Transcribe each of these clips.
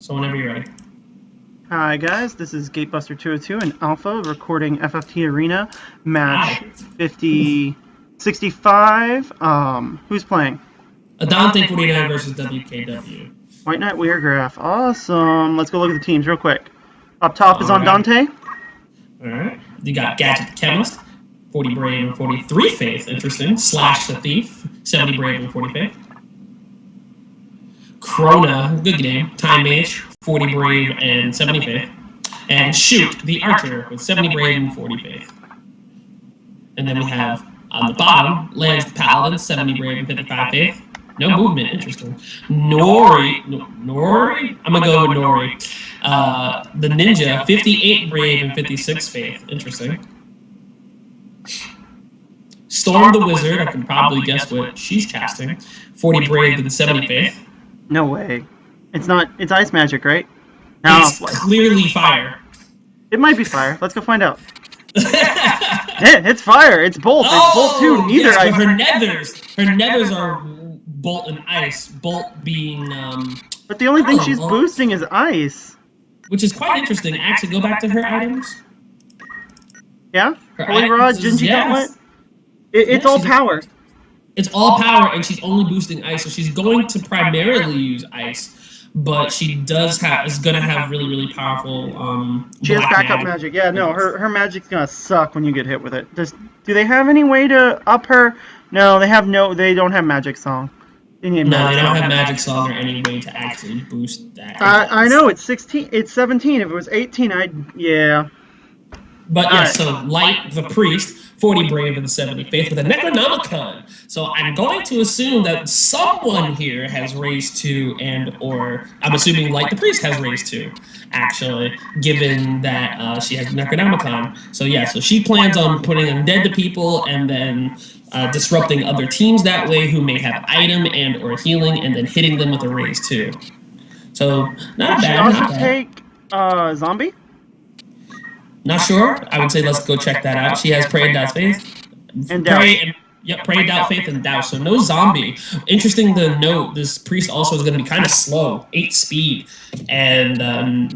So whenever you're ready. Hi guys, this is Gatebuster202 and Alpha recording FFT Arena match 65. Who's playing? Andante49 versus WKW. White Knight Weirgraph. Awesome. Let's go look at the teams real quick. Up top is Andante. Alright. You got Gadget the Chemist, 40 Brave and 43 Faith. Interesting. Slash the Thief, 70 Brave and 40 Faith. Krona, good game. Time Mage, 40 Brave and 70 Faith. And Shoot the Archer with 70 Brave and 40 Faith. And then we have on the bottom, Lance the Paladin, 70 Brave and 55 Faith. No movement, interesting. Nori? I'm gonna go with Nori. The Ninja, 58 Brave and 56 Faith. Interesting. Storm the Wizard, I can probably guess what she's casting. 40 Brave and 70 Faith. No way. It's not. It's ice magic, right? No. It's clearly fire. It might be fire. Let's go find out. It's fire. It's bolt. It's bolt too. Neither yes, ice. Her nethers are bolt and ice. Bolt being. But the only thing she's boosting is ice. Which is quite interesting. Actually, go back to her items. Yeah. Holy Rod, Gingy Gauntlet. It's all power. It's all power, and she's only boosting ice, so she's going to primarily use ice, but she is going to have really, really powerful She has backup magic. Yeah, no, her magic's going to suck when you get hit with it. Do they have any way to up her? No, they don't have Magic Song. They don't have Magic Song or any way to actually boost that. I know, it's 16, it's 17. If it was 18, yeah. But yeah, so Light the Priest, 40 Brave and 70 Faith with a Necronomicon. So I'm going to assume that someone here has raised 2 or I'm assuming Light the Priest has raised 2, actually, given that she has Necronomicon. So yeah, so she plans on putting undead to people and then disrupting other teams that way who may have item and or healing and then hitting them with a raise 2. So not bad. Would she also take zombie? Not sure. I would say let's go check that out. She has Pray and Doubt Faith. And Doubt. Pray and Doubt Faith and Doubt. So no zombie. Interesting to note, this priest also is going to be kind of slow, 8 speed, and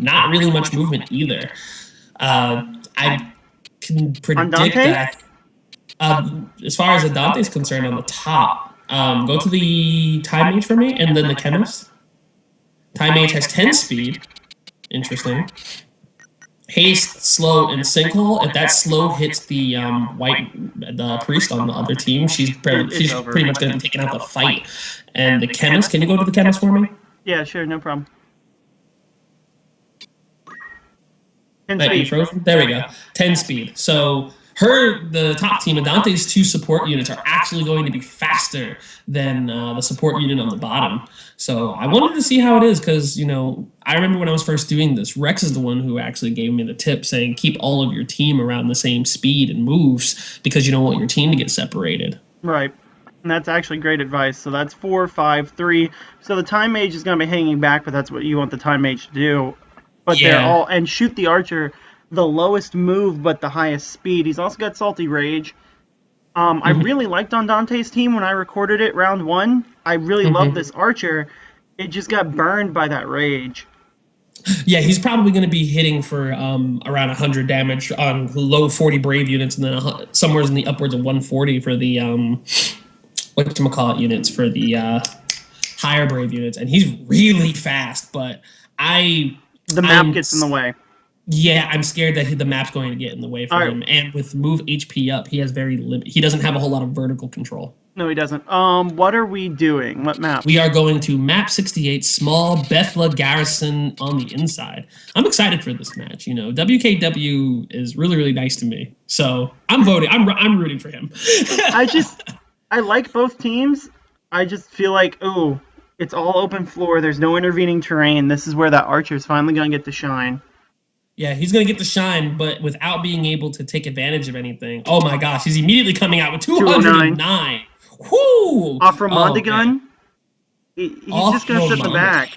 not really much movement either. I can predict that. As far as Andante is concerned, on the top, go to the Time Mage for me, and then the Chemist. Time Mage has 10 speed. Interesting. Haste, slow, and sinkhole. If that slow hits the the priest on the other team, she's pretty much going to be taking out the fight. And the Chemist, can you go to the Chemist for me? Yeah, sure, no problem. 10 speed. Frozen? There we go. 10 speed. So the top team, Andante's 2 support units are actually going to be faster than the support unit on the bottom. So I wanted to see how it is because, I remember when I was first doing this, Rex is the one who actually gave me the tip saying keep all of your team around the same speed and moves because you don't want your team to get separated. Right. And that's actually great advice. So that's 4, 5, 3. So the Time Mage is going to be hanging back, but that's what you want the Time Mage to do. But they're all... And Shoot the Archer... the lowest move but the highest speed. He's also got Salty Rage. I really liked Andante's team when I recorded it round 1. I really loved this Archer. It just got burned by that Rage. Yeah, he's probably going to be hitting for around 100 damage on low 40 Brave units and then somewhere in the upwards of 140 for the whatchamacallit units for the higher Brave units. And he's really fast, but the map gets in the way. Yeah, I'm scared that the map's going to get in the way for him. And with move HP up, he has he doesn't have a whole lot of vertical control. No, he doesn't. What are we doing? What map? We are going to map 68, small Bethla Garrison on the inside. I'm excited for this match. WKW is really, really nice to me. So I'm voting. I'm rooting for him. I like both teams. I just feel like, it's all open floor. There's no intervening terrain. This is where that Archer's finally going to get to shine. Yeah, he's going to get the shine, but without being able to take advantage of anything. Oh my gosh, he's immediately coming out with 209. Whoo! Off from Mondagun. He's just going to sit in the back.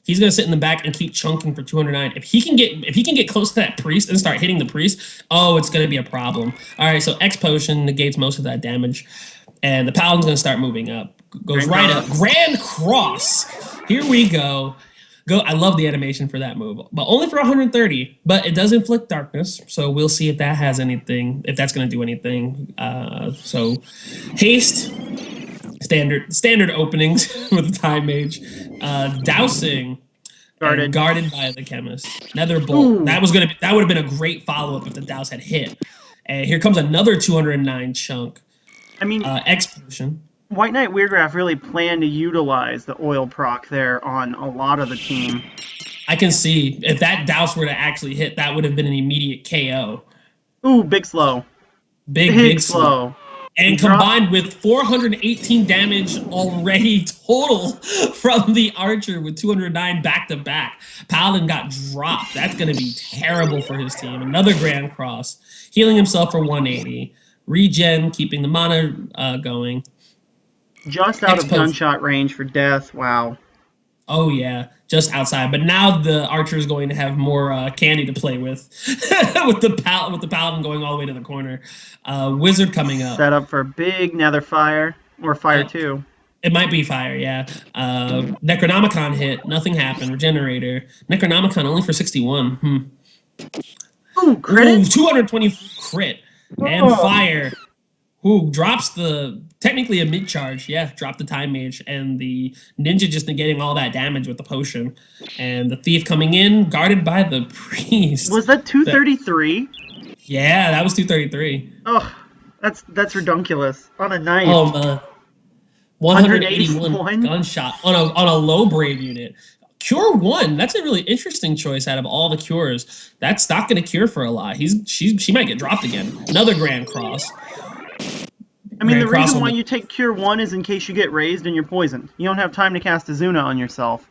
He's going to sit in the back and keep chunking for 209. If he can get close to that priest and start hitting the priest, it's going to be a problem. All right, so X Potion negates most of that damage, and the Paladin's going to start moving up. Goes right up. Grand Cross. Here we go. I love the animation for that move, but only for 130. But it does inflict darkness, so we'll see if that has anything, if that's going to do anything. So haste, standard openings with the time mage, dousing. Guarded by the chemist. Nether bolt. Ooh. That would have been a great follow up if the douse had hit. And here comes another 209 chunk. I mean, explosion. White Knight Weirdgraph really planned to utilize the oil proc there on a lot of the team. I can see if that douse were to actually hit, that would have been an immediate KO. Ooh, big slow. Big slow. And combined with 418 damage already total from the Archer with 209 back-to-back. Paladin got dropped. That's going to be terrible for his team. Another Grand Cross. Healing himself for 180. Regen, keeping the mana going. Just out of gunshot range for death. Wow. Oh, yeah. Just outside. But now the Archer is going to have more candy to play with. with the Paladin going all the way to the corner. Wizard coming up. Set up for a big Nether Fire. Or Fire 2. It might be Fire, yeah. Necronomicon hit. Nothing happened. Regenerator. Necronomicon only for 61. Ooh, crit? Ooh, 220 crit. And Fire. Ooh, drops the... Technically a mid-charge, yeah. Drop the Time Mage. And the Ninja just negating all that damage with the potion. And the Thief coming in, guarded by the Priest. Was that 233? Yeah, that was 233. Oh, that's redunculous. On a knife. Oh, man. 181 gunshot on a low brave unit. Cure 1. That's a really interesting choice out of all the cures. That's not going to cure for a lot. She might get dropped again. Another Grand Cross. I mean, the reason why you take Cure 1 is in case you get raised and you're poisoned. You don't have time to cast Azuna on yourself.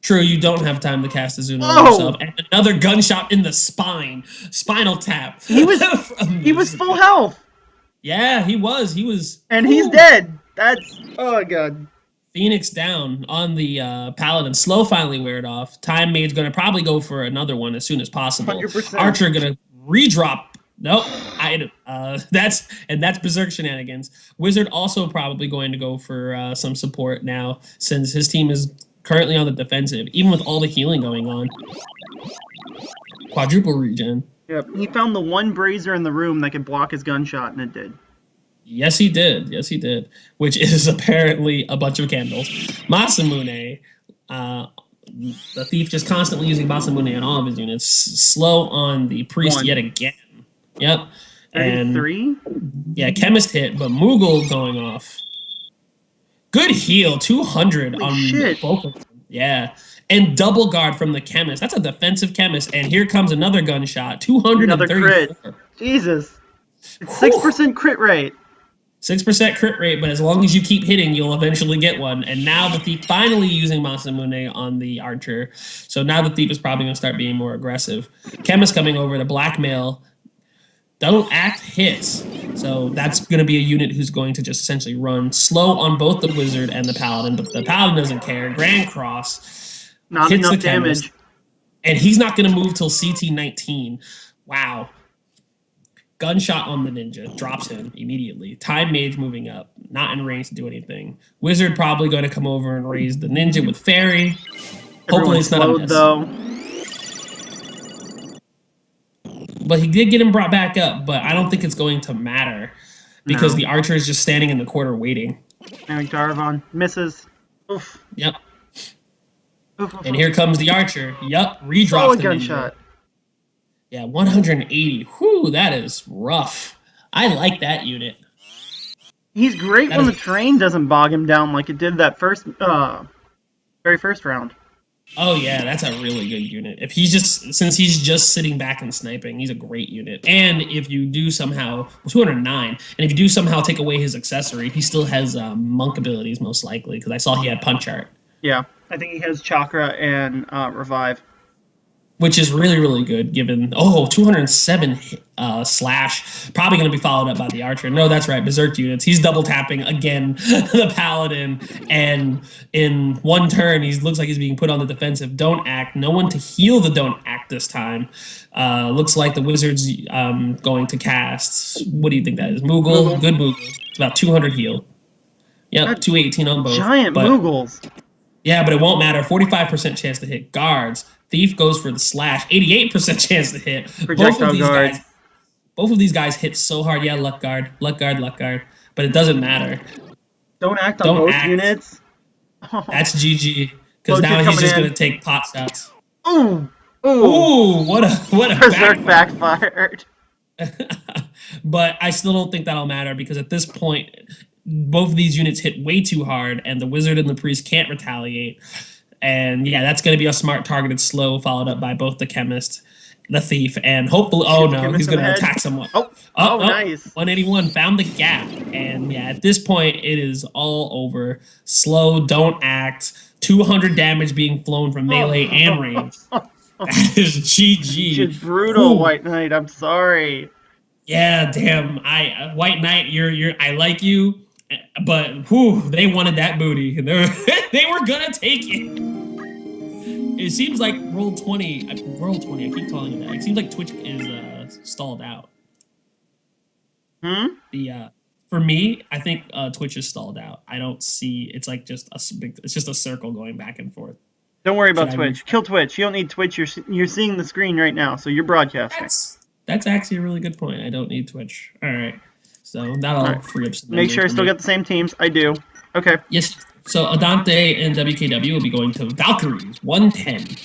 True, you don't have time to cast Azuna on yourself. And another gunshot in the spine. Spinal tap. He was full health. Yeah, he was. And he's dead. That's... Oh, God. Phoenix down on the Paladin. Slow finally weared off. Time Mage's going to probably go for another one as soon as possible. 100%. Archer going to redrop. Nope. That's Berserk shenanigans. Wizard also probably going to go for some support now since his team is currently on the defensive, even with all the healing going on. Quadruple regen. Yep. He found the one brazier in the room that could block his gunshot, and it did. Yes, he did. Yes, he did. Which is apparently a bunch of candles. Masamune, the Thief just constantly using Masamune on all of his units. Slow on the Priest yet again. Yep. 33? Yeah, Chemist hit, but Moogle going off. Good heal, 200 on both of them. Yeah. And double guard from the Chemist. That's a defensive Chemist. And here comes another gunshot. 234. Another crit. Jesus. It's 6% crit rate. 6% crit rate, but as long as you keep hitting, you'll eventually get one. And now the Thief finally using Masamune on the Archer. So now the Thief is probably going to start being more aggressive. Chemist coming over to blackmail. Don't act hits. So that's going to be a unit who's going to just essentially run slow on both the Wizard and the Paladin, but the Paladin doesn't care. Grand Cross. Not hits enough the Chemist, damage. And he's not going to move till CT19. Wow. Gunshot on the Ninja. Drops him immediately. Time Mage moving up. Not in range to do anything. Wizard probably going to come over and raise the Ninja with Fairy. Hopefully it's not a miss. Though. But he did get him brought back up, but I don't think it's going to matter because the Archer is just standing in the corner waiting. And Darvon misses. Oof. Yep. Oof. And here comes the Archer. Yep. Redrops Solid the gunshot. Ninja. Yeah, 180. Whew, that is rough. I like that unit. He's great when the terrain doesn't bog him down like it did that very first round. Oh yeah, that's a really good unit. If he's since he's just sitting back and sniping, he's a great unit. And if you do somehow 209, and if you do somehow take away his accessory, he still has monk abilities most likely because I saw he had punch art. Yeah, I think he has chakra and revive. Which is really, really good given... Oh, 207 slash. Probably going to be followed up by the Archer. No, that's right. Berserk units. He's double tapping again the Paladin. And in one turn, he looks like he's being put on the defensive. Don't act. No one to heal the don't act this time. Looks like the Wizard's going to cast... What do you think that is? Moogle. Good Moogle. It's about 200 heal. Yep, 218 on both. Giant Moogles. Yeah, but it won't matter. 45% chance to hit guards. Thief goes for the slash. 88% chance to hit. Projectile guard. Both of these guys hit so hard. Yeah, luck guard, luck guard, luck guard. But it doesn't matter. Don't act on both units. That's GG. Because now he's just going to take pot shots. Ooh. Ooh, what a Berserk backfired. But I still don't think that'll matter because at this point, both of these units hit way too hard, and the wizard and the priest can't retaliate. And yeah, that's going to be a smart targeted slow, followed up by both the chemist, the thief, and hopefully, oh no, he's going to attack someone. Oh, nice. 181 found the gap, and yeah, at this point, it is all over. Slow, don't act. 200 damage being flown from melee and range. That is GG. Just brutal, White Knight. I'm sorry. Yeah, damn. White Knight, I like you, but they wanted that booty, and they were gonna take it. It seems like roll 20. I keep calling it that. It seems like Twitch is stalled out. For me, I think Twitch is stalled out. I don't see. It's like it's just a circle going back and forth. Don't worry about Twitch. Kill Twitch. You don't need Twitch. You're seeing the screen right now, so you're broadcasting. That's actually a really good point. I don't need Twitch. All right. So that'll free up some. Make sure I still get the same teams. I do. Okay. Yes. So Andante and WKW will be going to VALKYRIES, 110.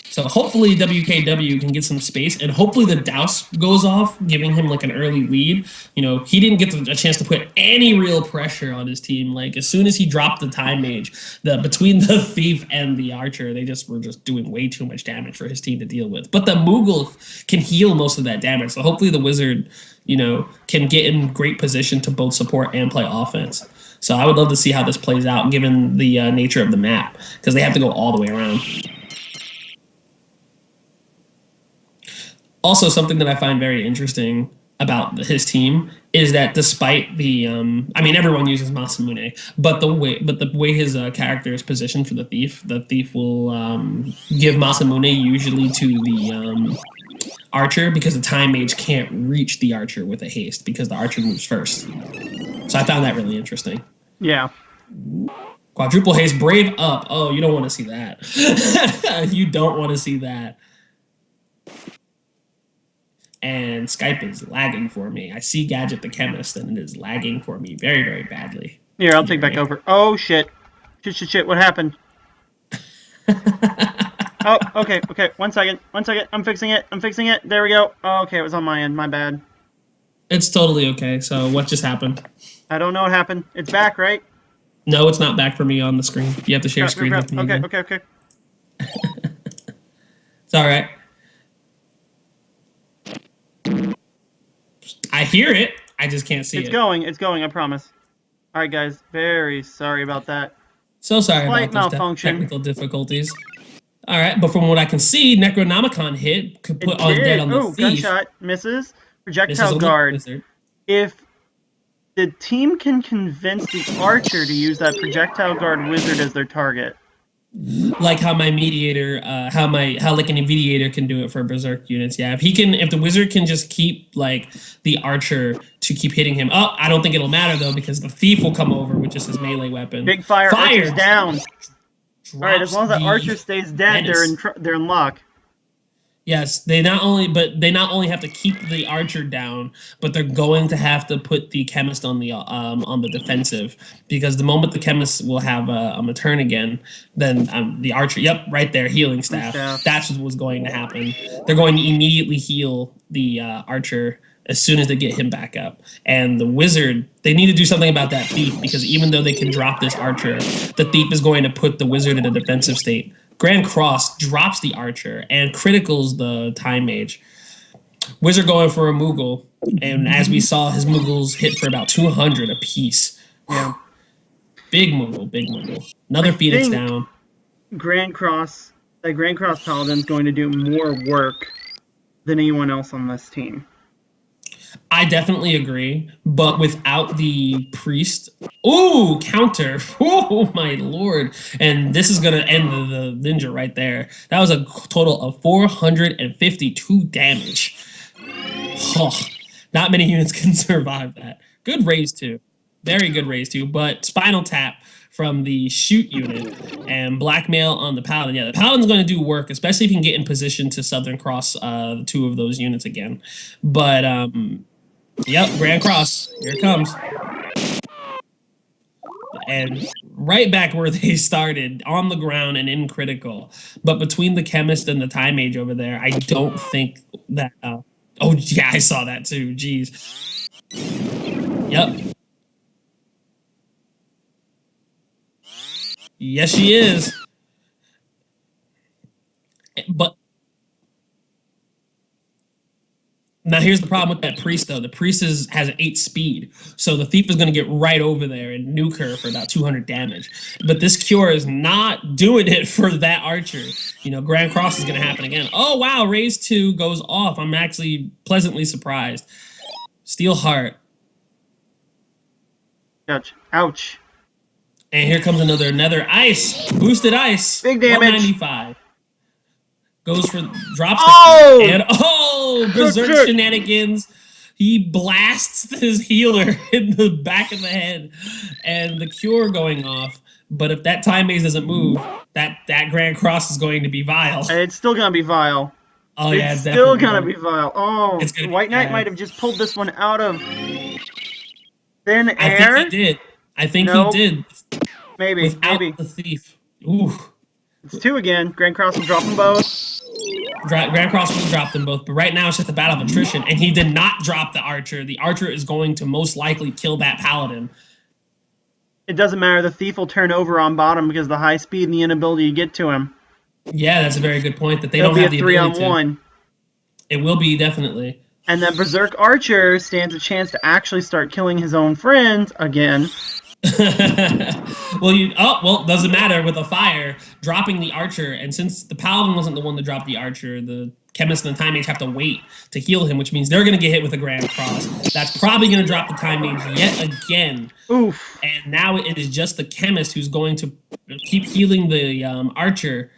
So hopefully WKW can get some space, and hopefully the Douse goes off, giving him like an early lead. You know, he didn't get a chance to put any real pressure on his team. Like as soon as he dropped the time mage, between the thief and the archer, they were just doing way too much damage for his team to deal with. But the Moogle can heal most of that damage. So hopefully the wizard, can get in great position to both support and play offense. So I would love to see how this plays out, given the nature of the map, because they have to go all the way around. Also, something that I find very interesting about his team is that despite the, everyone uses Masamune, but the way his character is positioned for the thief will give Masamune usually to the archer, because the time mage can't reach the archer with a haste because the archer moves first. So I found that really interesting. Yeah. Quadruple haste, brave up. Oh, you don't want to see that. You don't want to see that. And Skype is lagging for me. I see Gadget the Chemist, and it is lagging for me very, very badly. Here, I'll take back over. Oh, shit. Shit. What happened? Oh, okay. 1 second. I'm fixing it. There we go. Oh, okay, it was on my end. My bad. It's totally okay. So what just happened? I don't know what happened. It's back, right? No, it's not back for me on the screen. You have to share screen with me. Okay. It's all right. I hear it. I just can't see it. It's going, I promise. All right, guys. Very sorry about that. So sorry about those technical difficulties. All right, but from what I can see, Necronomicon could put on dead on the thief. Gunshot misses. Projectile guard. If the team can convince the archer to use that projectile guard wizard as their target. Like how my mediator, how like an mediator can do it for berserk units. Yeah, if the wizard can just keep like the archer to keep hitting him. Oh, I don't think it'll matter though, because the thief will come over with just his melee weapon. Big fire. Archer's down. All right, as long as the archer stays dead, they're in luck. Yes, they not only have to keep the archer down, but they're going to have to put the chemist on the defensive, because the moment the chemist will have a turn again, then the archer, right there, healing staff. That's what was going to happen. They're going to immediately heal the archer as soon as they get him back up. And the wizard, they need to do something about that thief, because even though they can drop this archer, the thief is going to put the wizard in a defensive state. Grand Cross drops the archer and criticals the time mage. Wizard going for a Moogle, and as we saw, his Moogles hit for about 200 apiece. Yeah. Big Moogle. Another Phoenix down. Grand Cross Paladin's going to do more work than anyone else on this team. I definitely agree, but without the priest, counter, my lord, and this is gonna end the ninja right there. That was a total of 452 damage. Not many units can survive that. Good raise too, very good raise too, but Spinal Tap from the shoot unit and blackmail on the paladin. Yeah, the paladin's going to do work, especially if you can get in position to Southern Cross two of those units again. But yep, Grand Cross, here it comes. And right back where they started, on the ground and in critical. But between the chemist and the time mage over there, I don't think that... oh, yeah, I saw that too. Jeez. Yep. Yes, she is. But... now, here's the problem with that priest, though. The priest has 8 speed, so the thief is going to get right over there and nuke her for about 200 damage. But this cure is not doing it for that archer. You know, Grand Cross is going to happen again. Oh, wow, raise 2 goes off. I'm actually pleasantly surprised. Steel Heart. Ouch. Ouch. And here comes another ice. Boosted ice. Big damage. 195. Goes for drops the and berserk shenanigans. He blasts his healer in the back of the head, and the cure going off. But if that time maze doesn't move, that Grand Cross is going to be vile. It's still gonna be vile. Oh yeah, it's still gonna be vile. Oh, White Knight might have just pulled this one out of thin air. I think he did. I think he did. Maybe. Without the thief. Ooh. It's 2 again. Grand Cross will drop them both. Grand Cross will drop them both, but right now it's just a battle of attrition, and he did not drop the archer. The archer is going to most likely kill that paladin. It doesn't matter. The thief will turn over on bottom because of the high speed and the inability to get to him. Yeah, that's a very good point, that they don't have the ability to. 3-on-1. It will be, definitely. And that Berserk Archer stands a chance to actually start killing his own friends again. Well, doesn't matter with a fire dropping the archer, and since the paladin wasn't the one to drop the archer, the chemist and the time mage have to wait to heal him, which means they're going to get hit with a Grand Cross. That's probably going to drop the time mage yet again. Oof. And now it is just the chemist who's going to keep healing the archer.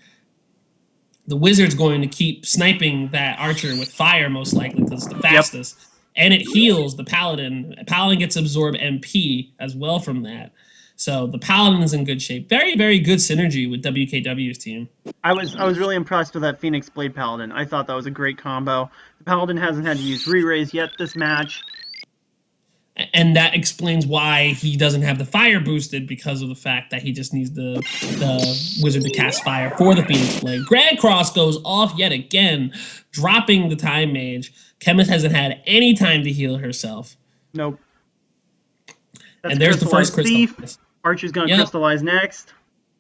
The wizard's going to keep sniping that archer with fire, most likely, because it's the fastest. Yep. And it heals the paladin. Paladin gets absorbed MP as well from that. So the paladin is in good shape. Very, very good synergy with WKW's team. I was really impressed with that Phoenix Blade Paladin. I thought that was a great combo. The paladin hasn't had to use re-raise yet this match. And that explains why he doesn't have the fire boosted, because of the fact that he just needs the wizard to cast fire for the Phoenix Blade. Grand Cross goes off yet again, dropping the time mage. Chemist hasn't had any time to heal herself. Nope. That's and there's the first thief. Archer's gonna crystallize next.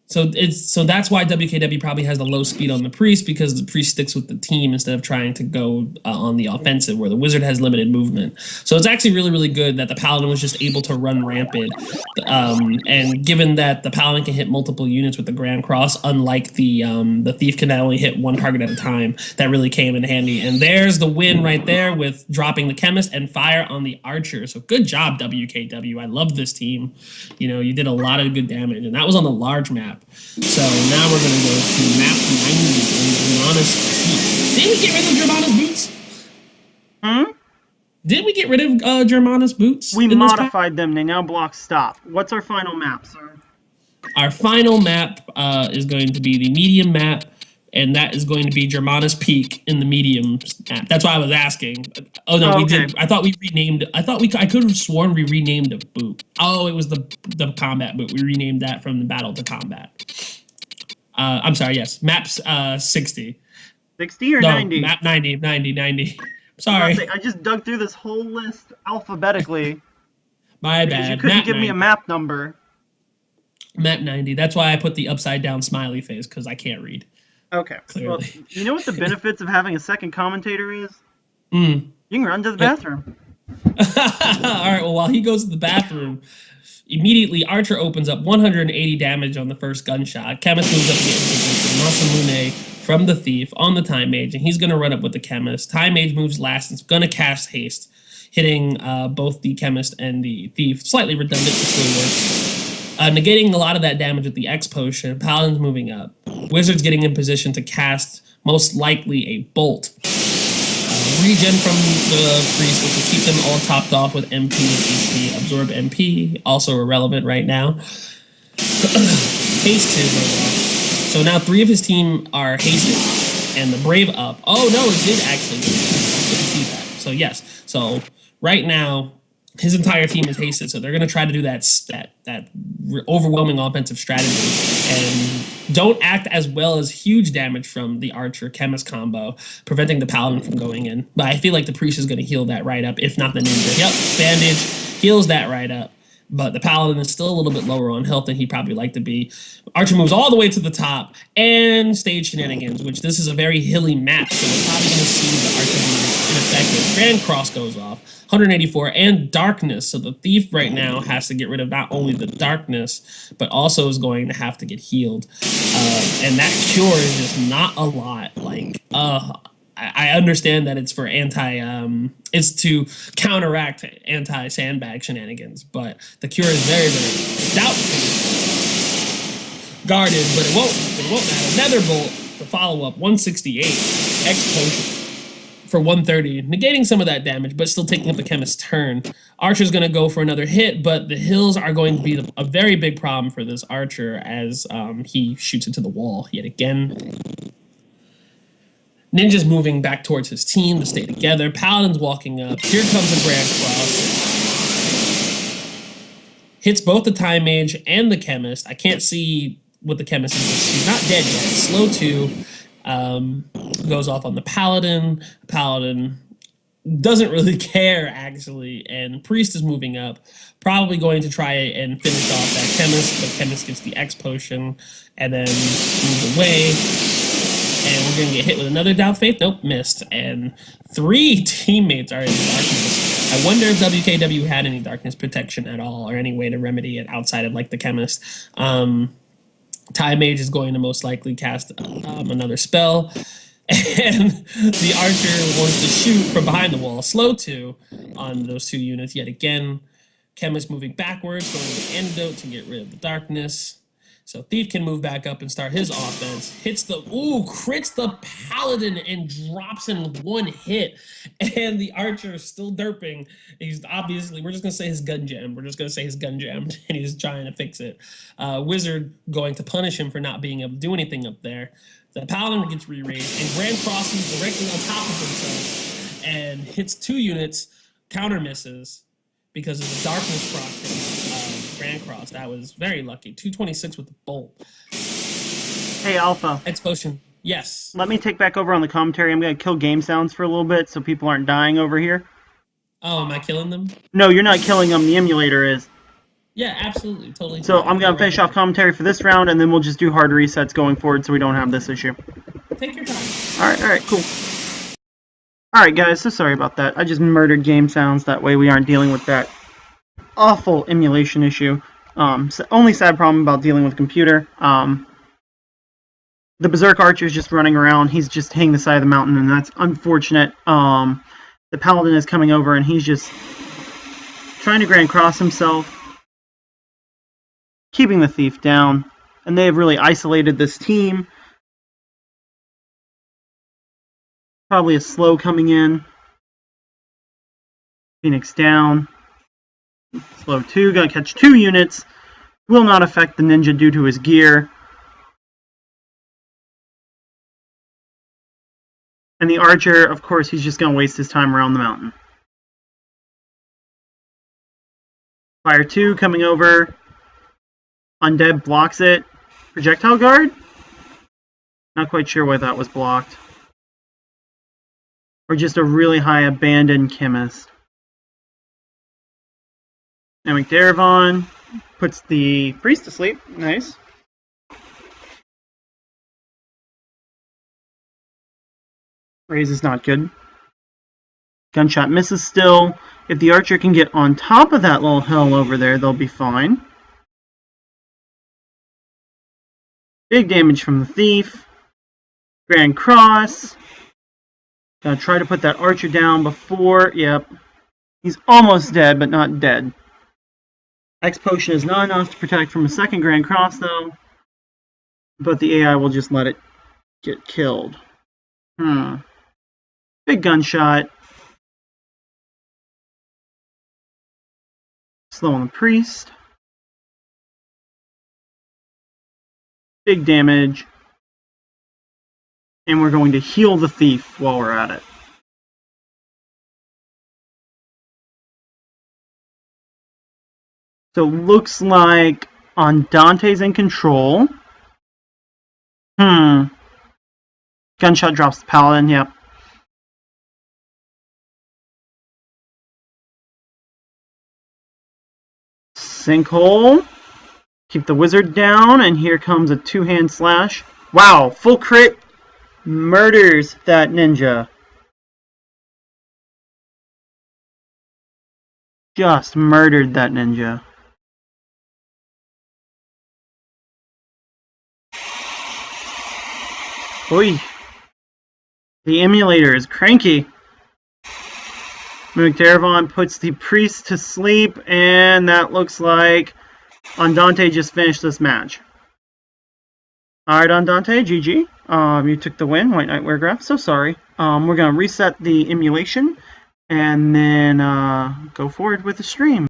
So that's why WKW probably has the low speed on the priest, because the priest sticks with the team instead of trying to go on the offensive, where the wizard has limited movement. So it's actually really, really good that the paladin was just able to run rampant. And given that the paladin can hit multiple units with the Grand Cross, unlike the thief can only hit one target at a time, that really came in handy. And there's the win right there with dropping the chemist and fire on the archer. So good job, WKW. I love this team. You know, you did a lot of good damage, and that was on the large map. So now we're going to go to map 90 in Germinas Peak. Did we get rid of Germinas boots? Did we get rid of Germinas boots? We modified them. They now block stop. What's our final map, sir? Our final map is going to be the medium map, and that is going to be Germinas Peak in the medium map. That's why I was asking. Oh no, we did. I thought we renamed. I could have sworn we renamed a boot. Oh, it was the combat boot. We renamed that from the battle to combat. I'm sorry. Yes, maps 60. 60 or 90? Map 90. Sorry. I just dug through this whole list alphabetically. My bad. You couldn't give me a map number. Map 90. That's why I put the upside down smiley face, because I can't read. Okay. Clearly. Well, you know what the benefits of having a second commentator is? You can run to the bathroom. All right, well, while he goes to the bathroom, immediately Archer opens up 180 damage on the first gunshot. Chemist moves up to get into position. Masamune from the thief on the time mage, and he's going to run up with the chemist. Time mage moves last and is going to cast haste, hitting both the chemist and the thief. Slightly redundant, but still works. Negating a lot of that damage with the X potion. Paladin's moving up. Wizard's getting in position to cast, most likely, a bolt. Regen from the priest, which will keep them all topped off with MP and HP. Absorb MP, also irrelevant right now. Haste 2 goes off. So now 3 of his team are hasted, and the Brave up. Oh no, it did actually. I didn't see that. So yes. So right now, his entire team is hasted. So they're gonna try to do that overwhelming offensive strategy and don't act as well as huge damage from the Archer Chemist combo, preventing the Paladin from going in. But I feel like the Priest is gonna heal that right up, if not the Ninja. Yep, Bandage heals that right up. But the Paladin is still a little bit lower on health than he'd probably like to be. Archer moves all the way to the top and stage Shenanigans, which this is a very hilly map, so we're probably going to see the Archer be ineffective. Grand Cross goes off, 184, and Darkness. So the Thief right now has to get rid of not only the Darkness, but also is going to have to get healed. And that cure is just not a lot. Like, I understand that it's for it's to counteract anti-sandbag shenanigans, but the cure is very, very doubtful guarded, but it won't matter. Netherbolt, the follow-up, 168, X-Potion for 130, negating some of that damage, but still taking up the Chemist's turn. Archer's going to go for another hit, but the hills are going to be a very big problem for this Archer as he shoots into the wall yet again. Ninja's moving back towards his team to stay together. Paladin's walking up. Here comes a Grand Cross. Hits both the Time Mage and the Chemist. I can't see what the Chemist is. She's not dead yet. Slow 2 goes off on the Paladin. Paladin doesn't really care, actually. And Priest is moving up. Probably going to try and finish off that Chemist. But Chemist gets the X Potion and then moves away. And we're going to get hit with another Doubt Faith. Nope, missed. And 3 teammates are in darkness. I wonder if WKW had any darkness protection at all or any way to remedy it outside of, like, the Chemist. Time Mage is going to most likely cast another spell. And the Archer wants to shoot from behind the wall. Slow 2 on those 2 units yet again. Chemist moving backwards, going to the Antidote to get rid of the darkness. So Thief can move back up and start his offense. Crits the Paladin and drops in with 1 hit. And the Archer is still derping. He's obviously, we're just going to say his gun jammed. We're just going to say his gun jammed, and he's trying to fix it. Wizard going to punish him for not being able to do anything up there. The Paladin gets re-raised, and Grand crosses directly on top of himself and hits 2 units, counter misses because of the darkness proc. Grand Cross. That was very lucky. 226 with the bolt. Hey, Alpha. X Potion. Yes. Let me take back over on the commentary. I'm going to kill game sounds for a little bit so people aren't dying over here. Oh, am I killing them? No, you're not killing them. The emulator is. Yeah, absolutely. Totally. So I'm going to finish off commentary for this round, and then we'll just do hard resets going forward so we don't have this issue. Take your time. Alright, cool. Alright, guys, so sorry about that. I just murdered game sounds. That way we aren't dealing with that awful emulation issue. Only sad problem about dealing with a computer. The Berserk Archer is just running around. He's just hitting the side of the mountain, and that's unfortunate. The Paladin is coming over, and he's just trying to Grand Cross himself, keeping the Thief down. And they have really isolated this team. Probably a slow coming in. Phoenix down. Slow 2, gonna catch 2 units. Will not affect the Ninja due to his gear. And the Archer, of course, he's just gonna waste his time around the mountain. Fire 2 coming over. Undead blocks it. Projectile Guard? Not quite sure why that was blocked. Or just a really high abandoned Chemist. And McDarevon puts the Priest to sleep. Nice. Raise is not good. Gunshot misses still. If the Archer can get on top of that little hill over there, they'll be fine. Big damage from the Thief. Grand Cross. Gonna try to put that Archer down before... Yep. He's almost dead, but not dead. X Potion is not enough to protect from a second Grand Cross, though. But the AI will just let it get killed. Big gunshot. Slow on the Priest. big damage. And we're going to heal the thief while we're at it. So it looks like Andante's in control. Gunshot drops the paladin, yep. Sinkhole. Keep the wizard down, and here comes a two-hand slash. Wow, full crit. Murders that ninja. Just murdered that ninja. Oy. The emulator is cranky. McDarevon puts the priest to sleep, and that looks like Andante just finished this match. Alright, Andante, GG. You took the win, White Knight Weregraph, so sorry. We're going to reset the emulation, and then go forward with the stream.